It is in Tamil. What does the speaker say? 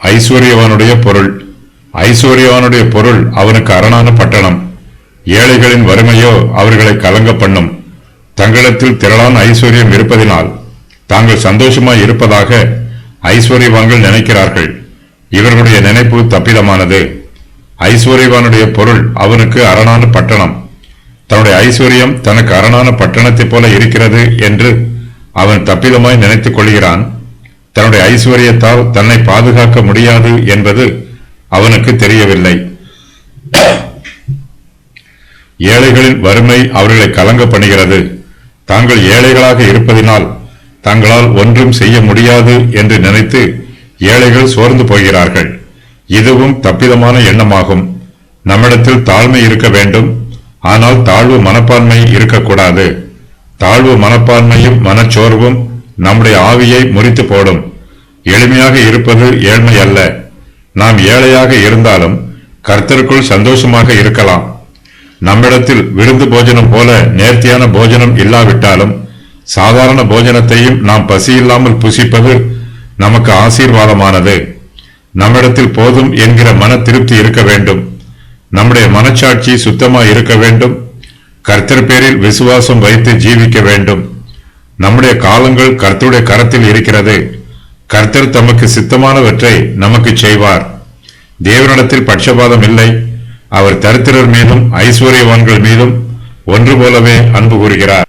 ஐஸ்வர்யவானுடைய பொருள். ஐஸ்வர்யவானுடைய பொருள் அவனுக்கு அரணான பட்டணம். ஏழைகளின் வறுமையோ அவர்களை கலங்க பண்ணும். தங்களிடத்தில் திரளான ஐஸ்வர்யம் இருப்பதினால் தாங்கள் சந்தோஷமாய் இருப்பதாக ஐஸ்வர்யவான்கள் நினைக்கிறார்கள். இவர்களுடைய நினைப்பு தப்பிதமானது. ஐஸ்வர்யவானுடைய பொருள் அவனுக்கு அரணான பட்டணம். தன்னுடைய ஐஸ்வர்யம் தனக்கு அரணான பட்டணத்தைப் போல இருக்கிறது என்று அவன் தப்பிதமாய் நினைத்துக் கொள்கிறான். தன்னுடைய ஐஸ்வர்யத்தால் தன்னை பாதுகாக்க முடியாது என்பது அவனுக்கு தெரியவில்லை. ஏழைகளின் வறுமை அவர்களை கலங்க பண்ணுகிறது. தாங்கள் ஏழைகளாக இருப்பதினால் தங்களால் ஒன்றும் செய்ய முடியாது என்று நினைத்து ஏழைகள் சோர்ந்து போகிறார்கள். இதுவும் தப்பிதமான எண்ணமாகும். நம்மிடத்தில் தாழ்மை இருக்க வேண்டும், ஆனால் தாழ்வு மனப்பான்மை இருக்கக்கூடாது. தாழ்வு மனப்பான்மையும் மனச்சோர்வும் நம்முடைய ஆவியை முறித்து போடும். எளிமையாக இருப்பது ஏழ்மை அல்ல. நாம் ஏழையாக இருந்தாலும் கர்த்தருக்குள் சந்தோஷமாக இருக்கலாம். நம்மிடத்தில் விருந்து போஜனம் போல நேர்த்தியான போஜனம் இல்லாவிட்டாலும் சாதாரண போஜனத்தையும் நாம் பசியில்லாமல் புசிப்பது நமக்கு ஆசீர்வாதமானது. நம்மிடத்தில் போதும் என்கிற மன திருப்தி இருக்க வேண்டும். நம்முடைய மனச்சாட்சி சுத்தமாய் இருக்க வேண்டும். கர்த்தர் பேரில் விசுவாசம் வைத்து ஜீவிக்க வேண்டும். நம்முடைய காலங்கள் கர்த்தருடைய கரத்தில் இருக்கிறது. கர்த்தர் தமக்கு சித்தமானவற்றை நமக்கு செய்வார். தேவனிடத்தில் பட்சபாதம் இல்லை. அவர் தரித்திரர் மீதும் ஐஸ்வர்யவான்கள் மீதும் ஒன்று போலவே அன்பு கூறுகிறார்.